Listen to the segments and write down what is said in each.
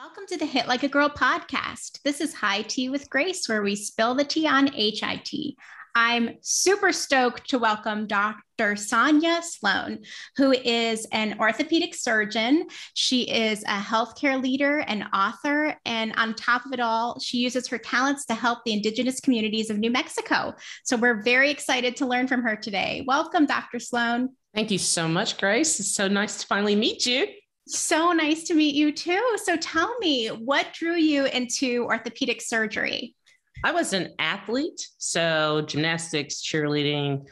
Welcome to the Hit Like a Girl podcast. This is High Tea with Grace, where we spill the tea on HIT. I'm super stoked to welcome Dr. Sonya Sloan, who is an orthopedic surgeon. She is a healthcare leader and author. And on top of it all, she uses her talents to help the indigenous communities of New Mexico. So we're very excited to learn from her today. Welcome, Dr. Sloan. Thank you so much, Grace. It's so nice to finally meet you. So nice to meet you too. So tell me, what drew you into orthopedic surgery? I was an athlete, so gymnastics, cheerleading,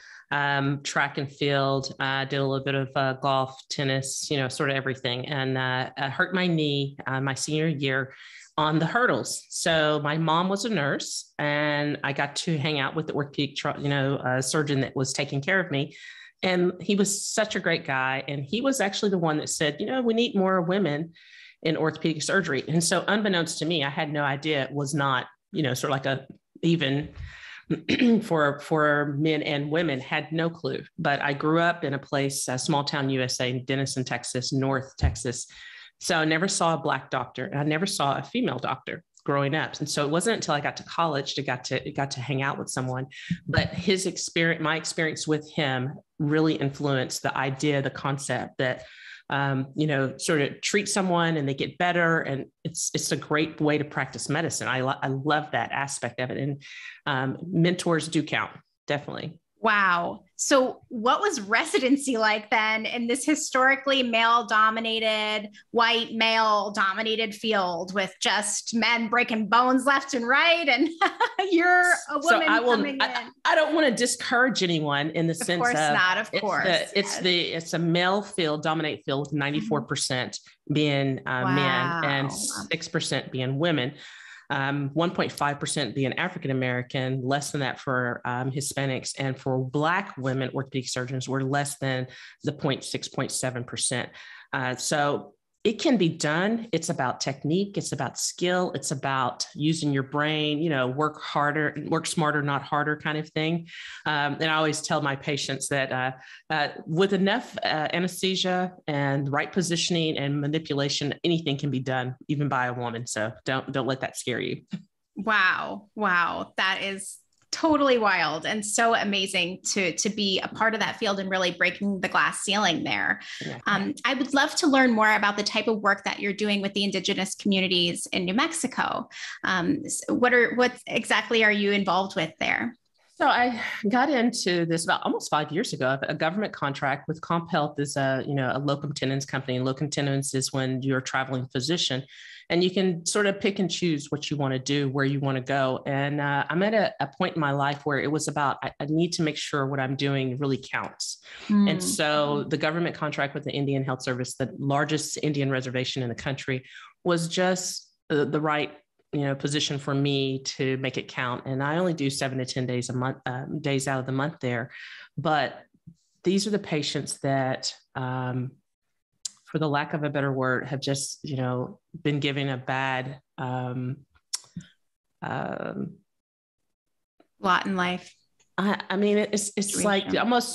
track and field. Did a little bit of golf, tennis, sort of everything. And I hurt my knee my senior year on the hurdles. So my mom was a nurse, and I got to hang out with the orthopedic, surgeon that was taking care of me. And he was such a great guy. And he was actually the one that said, we need more women in orthopedic surgery. And so unbeknownst to me, I had no idea it was not, sort of like even for men and women, had no clue. But I grew up in a place, a small town USA, in Denison, Texas, North Texas. So I never saw a Black doctor, and I never saw a female doctor growing up. And so it wasn't until I got to college got to hang out with someone. But my experience with him really influenced the idea, the concept that sort of treat someone and they get better. And it's a great way to practice medicine. I love that aspect of it. And mentors do count, definitely. Wow. So what was residency like then in this historically male-dominated, white male-dominated field with just men breaking bones left and right? And you're a woman coming in. I don't want to discourage anyone in the sense of... Of course. It's a male field, dominate field, with 94% being men and 6% being women. 1.5% being African-American, less than that for Hispanics, and for Black women, orthopedic surgeons were less than the 0.6.7%. So it can be done. It's about technique. It's about skill. It's about using your brain, work harder, work smarter, not harder kind of thing. And I always tell my patients that with enough anesthesia and right positioning and manipulation, anything can be done, even by a woman. So don't let that scare you. Wow. That is totally wild and so amazing to be a part of that field and really breaking the glass ceiling there. Yeah. I would love to learn more about the type of work that you're doing with the indigenous communities in New Mexico. What exactly are you involved with there? So I got into this about almost 5 years ago. A government contract with Comp Health is a locum tenens company. And locum tenens is when you're a traveling physician, and you can sort of pick and choose what you want to do, where you want to go. And I'm at a point in my life where it was about, I need to make sure what I'm doing really counts. And so the government contract with the Indian Health Service, the largest Indian reservation in the country, was just the right position for me to make it count. And I only do 7 to 10 days a month, days out of the month there. But these are the patients that, for the lack of a better word, have just, been given a bad lot in life. I mean, it's like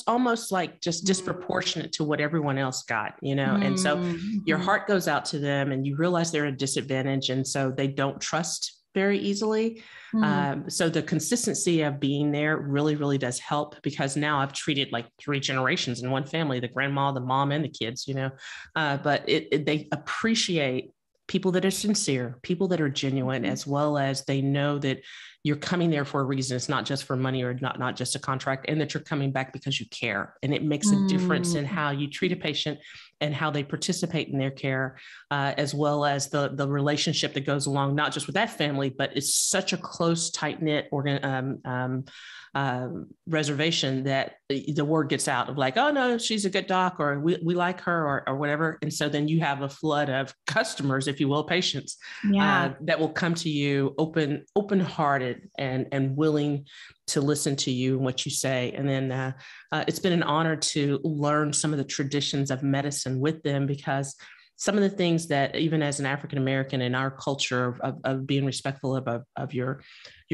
almost like just disproportionate to what everyone else got, and so your heart goes out to them, and you realize they're at a disadvantage. And so they don't trust very easily. So the consistency of being there really, really does help, because now I've treated like 3 generations in one family, the grandma, the mom, and the kids, but they appreciate people that are sincere, people that are genuine, as well as they know that you're coming there for a reason. It's not just for money or not just a contract, and that you're coming back because you care. And it makes a difference in how you treat a patient and how they participate in their care, as well as the relationship that goes along, not just with that family, but it's such a close, tight-knit reservation that the word gets out of like, oh no, she's a good doc, or we like her, or whatever. And so then you have a flood of customers, if you will, patients, that will come to you open-hearted and willing to listen to you and what you say. And then it's been an honor to learn some of the traditions of medicine with them, because some of the things that even as an African-American in our culture of being respectful of your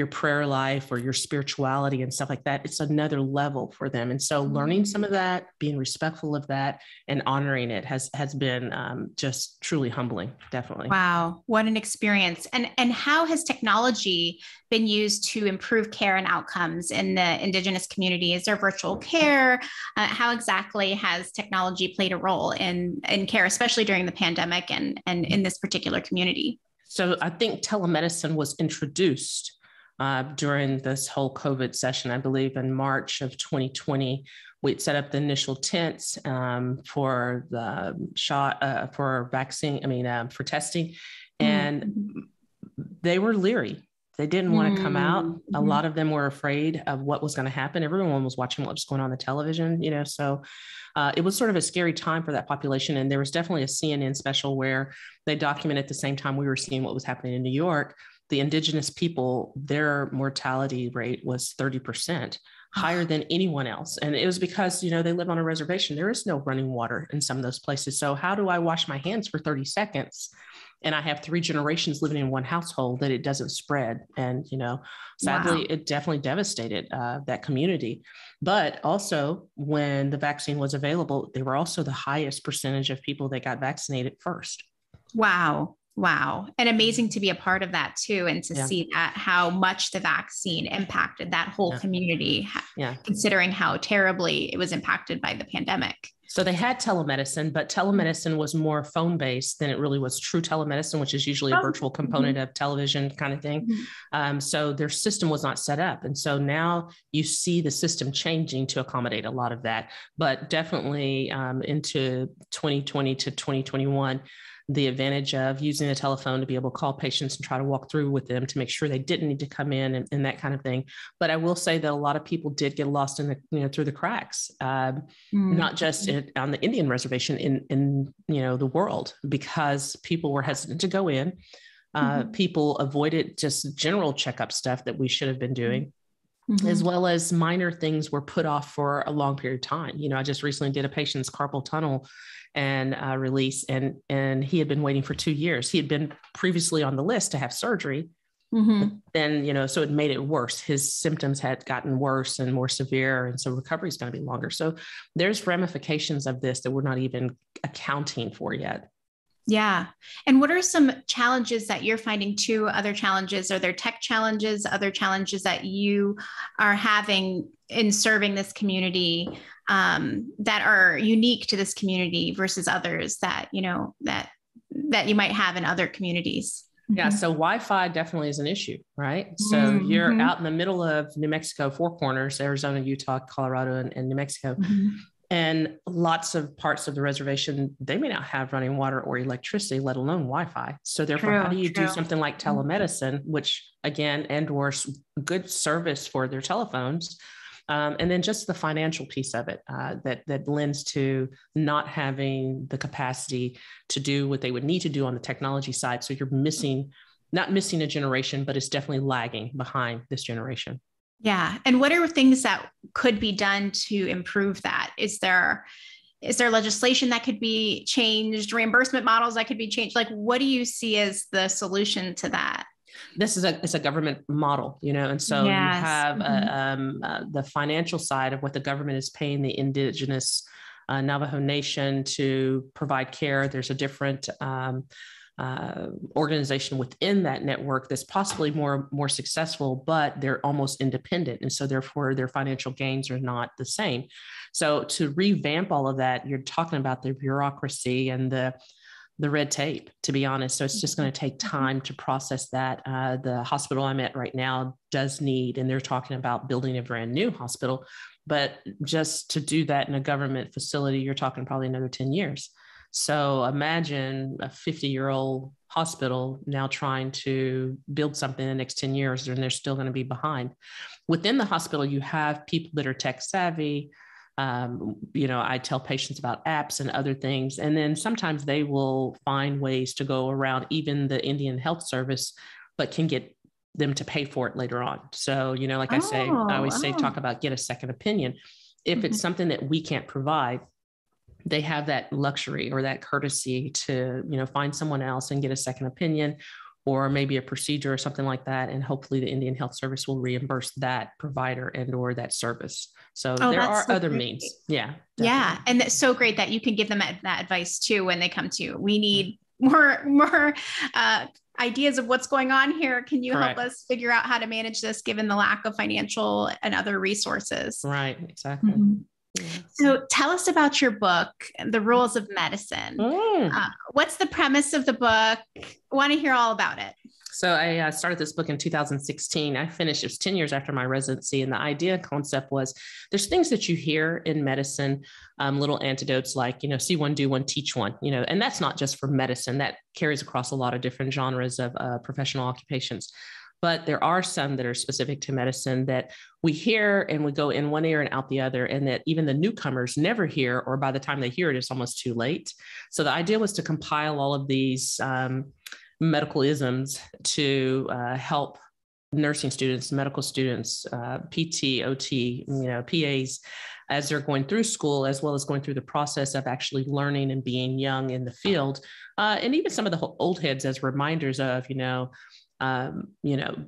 your prayer life or your spirituality and stuff like that. It's another level for them. And so learning some of that, being respectful of that, and honoring it has been just truly humbling, definitely. Wow, what an experience. And how has technology been used to improve care and outcomes in the indigenous community? Is there virtual care? How exactly has technology played a role in care, especially during the pandemic and in this particular community? So I think telemedicine was introduced during this whole COVID session, I believe in March of 2020. We'd set up the initial tents for the shot, for vaccine, for testing. And they were leery. They didn't want to come out. A lot of them were afraid of what was going to happen. Everyone was watching what was going on the television, so it was sort of a scary time for that population. And there was definitely a CNN special where they documented at the same time we were seeing what was happening in New York. The indigenous people, their mortality rate was 30%, higher than anyone else. And it was because, they live on a reservation. There is no running water in some of those places. So how do I wash my hands for 30 seconds? And I have 3 generations living in one household that it doesn't spread. And, sadly, It definitely devastated that community. But also when the vaccine was available, they were also the highest percentage of people that got vaccinated first. Wow. Wow. And amazing to be a part of that too. And to see that how much the vaccine impacted that whole community, considering how terribly it was impacted by the pandemic. So they had telemedicine, but telemedicine was more phone-based than it really was true telemedicine, which is usually a virtual component of television kind of thing. So their system was not set up. And so now you see the system changing to accommodate a lot of that, but definitely into 2020 to 2021, the advantage of using a telephone to be able to call patients and try to walk through with them to make sure they didn't need to come in and that kind of thing. But I will say that a lot of people did get lost in the, through the cracks, not just on the Indian reservation, in the world, because people were hesitant to go in. People avoided just general checkup stuff that we should have been doing. As well as minor things were put off for a long period of time. I just recently did a patient's carpal tunnel and release, and he had been waiting for 2 years. He had been previously on the list to have surgery. But then, so it made it worse. His symptoms had gotten worse and more severe. And so recovery is going to be longer. So there's ramifications of this that we're not even accounting for yet. Yeah. And what are some challenges that you're finding too? Other challenges? Are there tech challenges, other challenges that you are having in serving this community that are unique to this community versus others that, that you might have in other communities? Yeah. So Wi-Fi definitely is an issue, right? So you're out in the middle of New Mexico, 4 corners, Arizona, Utah, Colorado, and New Mexico. And lots of parts of the reservation, they may not have running water or electricity, let alone Wi-Fi. So therefore, how do you do something like telemedicine, which again, endorse good service for their telephones? And then just the financial piece of it that lends to not having the capacity to do what they would need to do on the technology side. So you're not missing a generation, but it's definitely lagging behind this generation. Yeah. And what are things that could be done to improve that? Is there legislation that could be changed, reimbursement models that could be changed? Like, what do you see as the solution to that? It's a government model, and so you have the financial side of what the government is paying the indigenous Navajo Nation to provide care. There's a different organization within that network that's possibly more successful, but they're almost independent. And so therefore their financial gains are not the same. So to revamp all of that, you're talking about the bureaucracy and the red tape, to be honest. So it's just going to take time to process that. The hospital I'm at right now does need, and they're talking about building a brand new hospital, but just to do that in a government facility, you're talking probably another 10 years. So imagine a 50-year-old hospital now trying to build something in the next 10 years, and they're still going to be behind. Within the hospital, you have people that are tech savvy. I tell patients about apps and other things, and then sometimes they will find ways to go around even the Indian Health Service, but can get them to pay for it later on. So, I always say, talk about get a second opinion. If it's something that we can't provide, they have that luxury or that courtesy to, find someone else and get a second opinion, or maybe a procedure or something like that. And hopefully the Indian Health Service will reimburse that provider and or that service. So there are so other great. means. Yeah. Definitely. Yeah. And that's so great that you can give them that advice too when they come to you. We need more ideas of what's going on here. Can you Correct. help us figure out how to manage this given the lack of financial and other resources? Right. Exactly. Yeah. So tell us about your book, The Rules of Medicine. What's the premise of the book? I want to hear all about it. So I started this book in 2016. I finished, it was 10 years after my residency. And the idea concept was there's things that you hear in medicine, little antidotes like, see one, do one, teach one, and that's not just for medicine. That carries across a lot of different genres of professional occupations. But there are some that are specific to medicine that we hear and we go in one ear and out the other, and that even the newcomers never hear, or by the time they hear it, it's almost too late. So the idea was to compile all of these medical isms to help nursing students, medical students, PT, OT, PAs, as they're going through school, as well as going through the process of actually learning and being young in the field. And even some of the old heads as reminders of,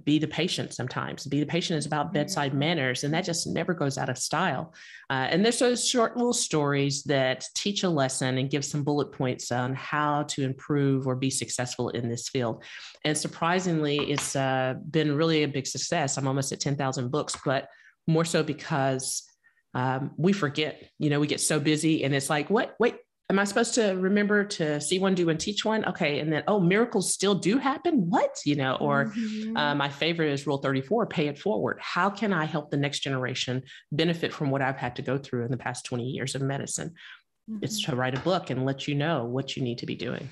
be the patient sometimes. Be the patient is about bedside manners, and that just never goes out of style. And there's those short little stories that teach a lesson and give some bullet points on how to improve or be successful in this field. And surprisingly, it's been really a big success. I'm almost at 10,000 books, but more so because we forget, we get so busy and it's like, wait, am I supposed to remember to see one, do one, teach one? Okay. And then, miracles still do happen. What, or my favorite is Rule 34, pay it forward. How can I help the next generation benefit from what I've had to go through in the past 20 years of medicine? It's to write a book and let you know what you need to be doing.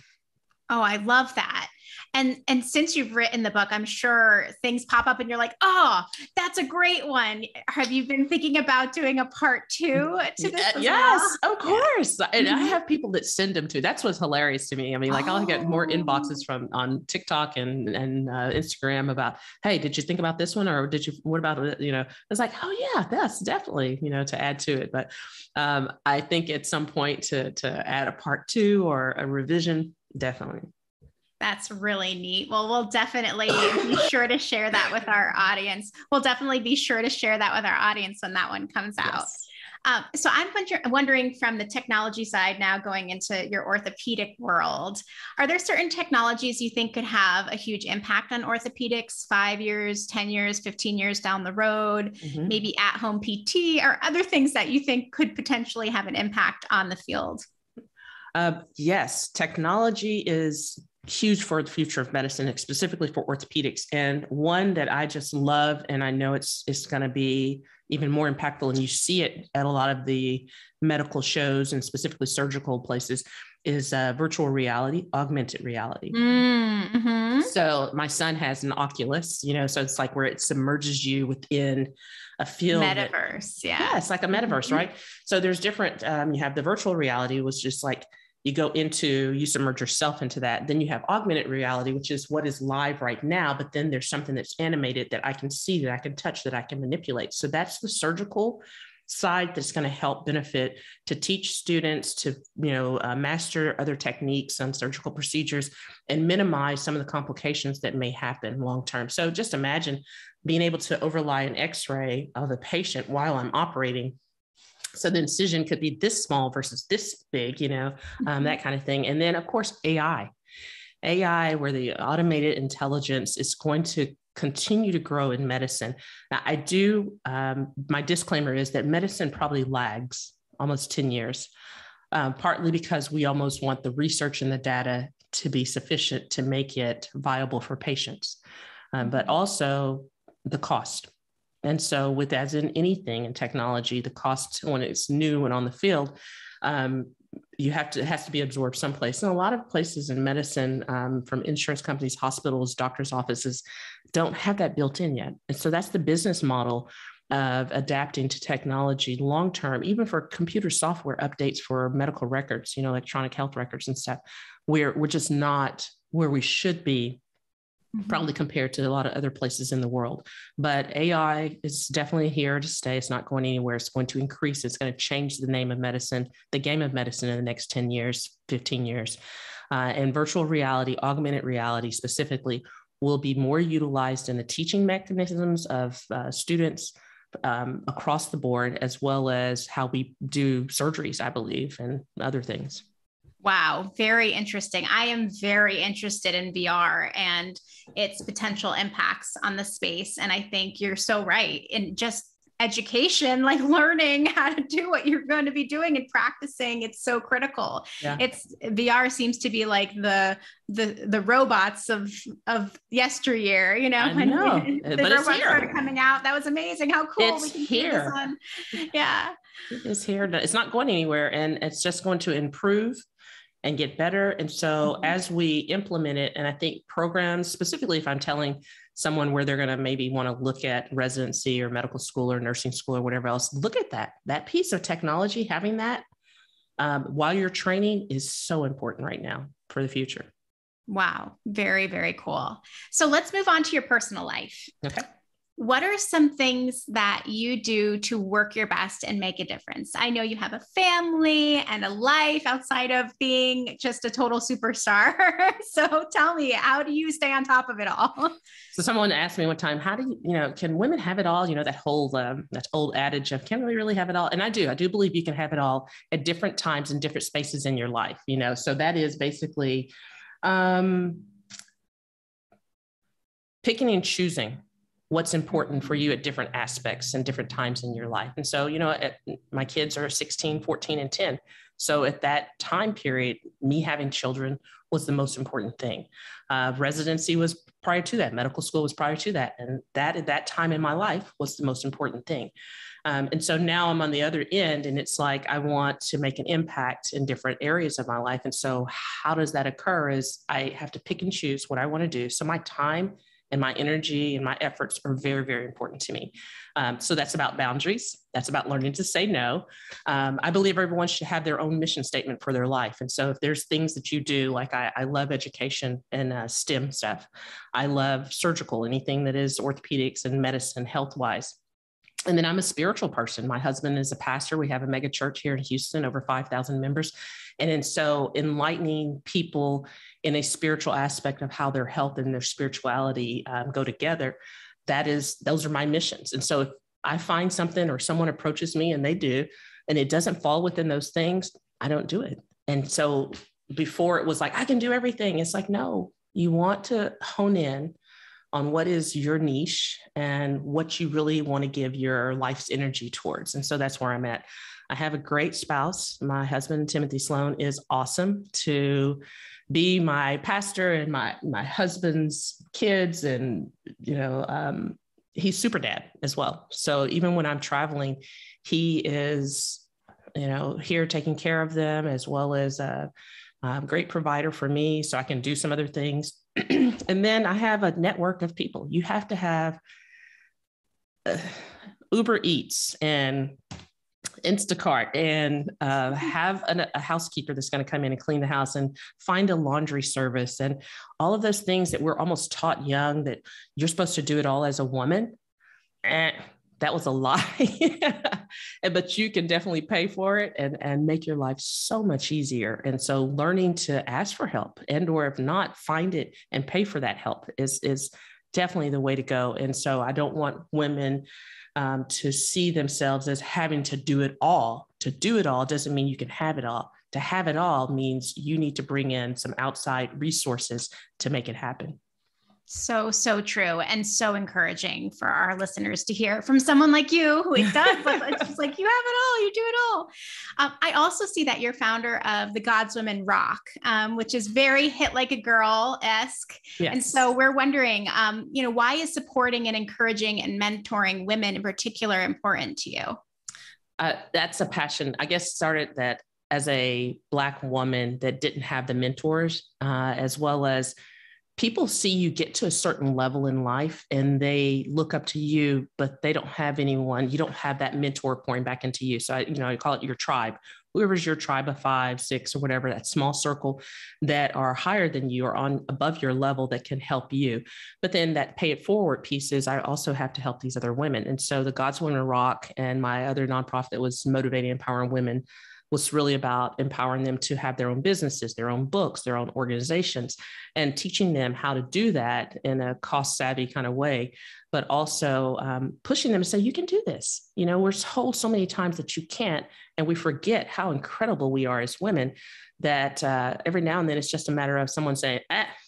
Oh, I love that. And since you've written the book, I'm sure things pop up and you're like, oh, that's a great one. Have you been thinking about doing a part 2 to this? Yes, of course. And I have people that send them to. That's what's hilarious to me. I mean, I'll get more inboxes on TikTok and Instagram about, hey, did you think about this one? Or what about it? It's like, oh yeah, that's definitely, to add to it. But I think at some point to add a part 2 or a revision, definitely. That's really neat. Well, we'll definitely be sure to share that with our audience. We'll definitely be sure to share that with our audience when that one comes out. Yes. So I'm wondering from the technology side now, going into your orthopedic world, are there certain technologies you think could have a huge impact on orthopedics 5 years, 10 years, 15 years down the road, maybe at-home PT or other things that you think could potentially have an impact on the field? Yes, technology is huge for the future of medicine, specifically for orthopedics. And one that I just love, and I know it's going to be even more impactful, and you see it at a lot of the medical shows and specifically surgical places, is virtual reality, augmented reality. So my son has an Oculus, so it's like where it submerges you within a field. Metaverse, yeah, it's like a metaverse, right? So there's different, you have the virtual reality, was just like, you submerge yourself into that. Then you have augmented reality, which is what is live right now, but then there's something that's animated that I can see, that I can touch, that I can manipulate. So that's the surgical side that's going to help benefit to teach students to, master other techniques on surgical procedures and minimize some of the complications that may happen long-term. So just imagine being able to overlay an X-ray of a patient while I'm operating. So the incision could be this small versus this big, that kind of thing. And then, of course, AI, where the automated intelligence is going to continue to grow in medicine. Now, my disclaimer is that medicine probably lags almost 10 years, partly because we almost want the research and the data to be sufficient to make it viable for patients, but also the cost. And so as in anything in technology, the cost when it's new and on the field, it has to be absorbed someplace. And a lot of places in medicine, from insurance companies, hospitals, doctors' offices, don't have that built in yet. And so that's the business model of adapting to technology long-term, even for computer software updates for medical records, electronic health records and stuff. We're just not where we should be, probably compared to a lot of other places in the world. But AI is definitely here to stay. It's not going anywhere. It's going to increase. It's going to change the name of medicine, the game of medicine in the next 10 years, 15 years. And virtual reality, augmented reality specifically, will be more utilized in the teaching mechanisms of students across the board, as well as how we do surgeries, I believe, and other things. Wow, very interesting. I am very interested in VR and its potential impacts on the space. And I think you're so right. In just education, like learning how to do what you're going to be doing and practicing, it's so critical. Yeah. It's VR seems to be like the robots of yesteryear, you know, I know. when But the it's robots here. started coming out. That was amazing. How cool. It's We can here. see this on. Yeah. It is here. It's not going anywhere, and it's just going to improve and get better. And so as we implement it, and I think programs, specifically if I'm telling someone where they're going to maybe want to look at residency or medical school or nursing school or whatever else, look at that piece of technology, having that while you're training is so important right now for the future. Wow. Very, very cool. So let's move on to your personal life. Okay. What are some things that you do to work your best and make a difference? I know you have a family and a life outside of being just a total superstar. So tell me, how do you stay on top of it all? So someone asked me one time, how do you, can women have it all? That whole, that old adage of, can we really have it all? And I do believe you can have it all at different times and different spaces in your life, so that is basically picking and choosing what's important for you at different aspects and different times in your life. And so, my kids are 16, 14, and 10. So at that time period, me having children was the most important thing. Residency was prior to that. Medical school was prior to that. And that at that time in my life was the most important thing. And so now I'm on the other end, and it's like, I want to make an impact in different areas of my life. And so how does that occur is I have to pick and choose what I want to do. So my time and my energy and my efforts are very, very important to me. So that's about boundaries. That's about learning to say no. I believe everyone should have their own mission statement for their life. And so if there's things that you do, like I love education and STEM stuff. I love surgical, anything that is orthopedics and medicine, health-wise. And then I'm a spiritual person. My husband is a pastor. We have a mega church here in Houston, over 5,000 members. And so enlightening people in a spiritual aspect of how their health and their spirituality go together, those are my missions. And so if I find something or someone approaches me and they do, and it doesn't fall within those things, I don't do it. And so before it was like, I can do everything. It's like, no, you want to hone in on what is your niche and what you really want to give your life's energy towards. And so that's where I'm at. I have a great spouse. My husband, Timothy Sloan, is awesome to be my pastor and my husband's kids. And, he's super dad as well. So even when I'm traveling, he is, here taking care of them, as well as a great provider for me. So I can do some other things. And then I have a network of people. You have to have Uber Eats and Instacart and have a housekeeper that's going to come in and clean the house and find a laundry service and all of those things that we're almost taught young that you're supposed to do it all as a woman. That was a lie. But you can definitely pay for it and make your life so much easier. And so learning to ask for help or if not, find it and pay for that help is definitely the way to go. And so I don't want women to see themselves as having to do it all. To do it all doesn't mean you can have it all. To have it all means you need to bring in some outside resources to make it happen. So, so true. And so encouraging for our listeners to hear from someone like you who it does. It's just like, you have it all, you do it all. I also see that you're founder of the God's Women Rock, which is very hit like a girl-esque. Yes. And so we're wondering, why is supporting and encouraging and mentoring women in particular important to you? That's a passion. I guess started that as a Black woman that didn't have the mentors, as well as people see you get to a certain level in life and they look up to you, but they don't have anyone. You don't have that mentor pouring back into you. So I call it your tribe. Whoever's your tribe of 5, 6, or whatever, that small circle that are higher than you or on above your level that can help you. But then that pay it forward piece is I also have to help these other women. And so the God's Women Rock and my other nonprofit that was motivating, empowering women was really about empowering them to have their own businesses, their own books, their own organizations, and teaching them how to do that in a cost-savvy kind of way, but also pushing them to say, you can do this. You know, we're told so many times that you can't, and we forget how incredible we are as women, that every now and then it's just a matter of someone saying,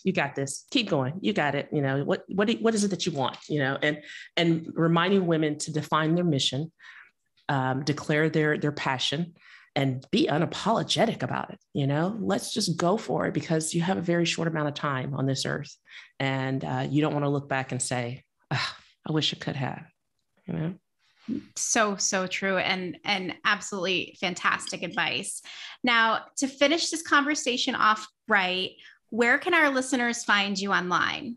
you got this, keep going, you got it. You know, what is it that you want? You know, and reminding women to define their mission, declare their passion, and be unapologetic about it. You know, let's just go for it, because you have a very short amount of time on this earth, and you don't want to look back and say, I wish I could have, you know? So true, and absolutely fantastic advice. Now, to finish this conversation off right, where can our listeners find you online?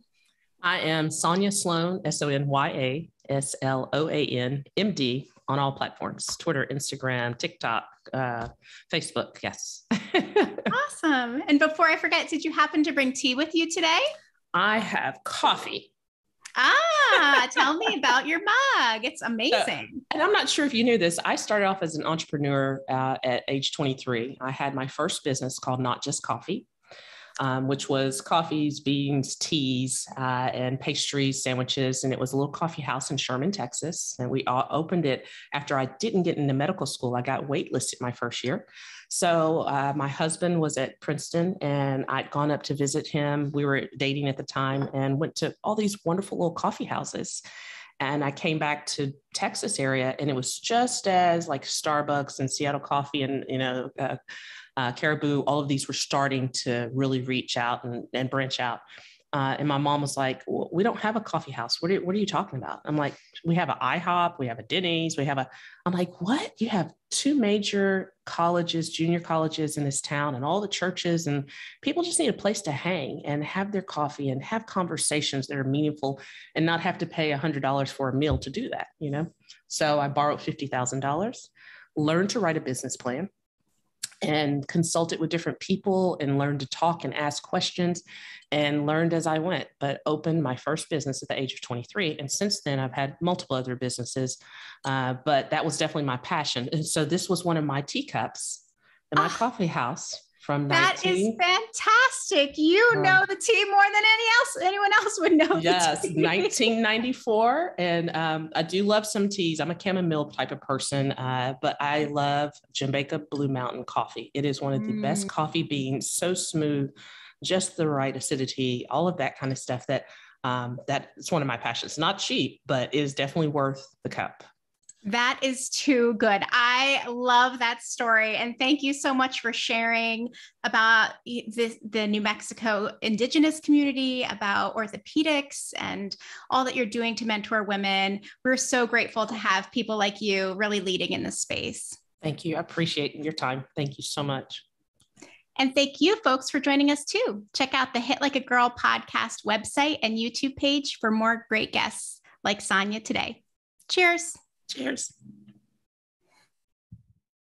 I am Sonya Sloan, Sonya Sloan MD, on all platforms: Twitter, Instagram, TikTok, Facebook. Yes. Awesome. And before I forget, did you happen to bring tea with you today? I have coffee. Tell me about your mug. It's amazing. And I'm not sure if you knew this. I started off as an entrepreneur at age 23. I had my first business called Not Just Coffee, which was coffees, beans, teas, and pastries, sandwiches. And it was a little coffee house in Sherman, Texas. And we opened it after I didn't get into medical school. I got waitlisted my first year. So my husband was at Princeton, and I'd gone up to visit him. We were dating at the time, and went to all these wonderful little coffee houses. And I came back to Texas area, and it was just as like Starbucks and Seattle Coffee and, you know, Caribou, all of these were starting to really reach out and branch out. And my mom was like, well, we don't have a coffee house. What are you talking about? I'm like, we have an IHOP, we have a Denny's, I'm like, what? You have two major colleges, junior colleges in this town, and all the churches, and people just need a place to hang and have their coffee and have conversations that are meaningful, and not have to pay $100 for a meal to do that, you know? So I borrowed $50,000, learned to write a business plan, and consulted with different people, and learned to talk and ask questions, and learned as I went, but opened my first business at the age of 23. And since then I've had multiple other businesses, but that was definitely my passion. And so this was one of my teacups in my coffee house from that is fantastic. You know the tea more than anyone else would know. Yes, 1994. And I do love some teas. I'm a chamomile type of person, but I love Jamaica Blue Mountain coffee. It is one of the best coffee beans, so smooth, just the right acidity, all of that kind of stuff. That's one of my passions. Not cheap, but it is definitely worth the cup. That is too good. I love that story. And thank you so much for sharing about the New Mexico indigenous community, about orthopedics, and all that you're doing to mentor women. We're so grateful to have people like you really leading in this space. Thank you. I appreciate your time. Thank you so much. And thank you folks for joining us too. Check out the Hit Like a Girl podcast website and YouTube page for more great guests like Sonya today. Cheers. Cheers.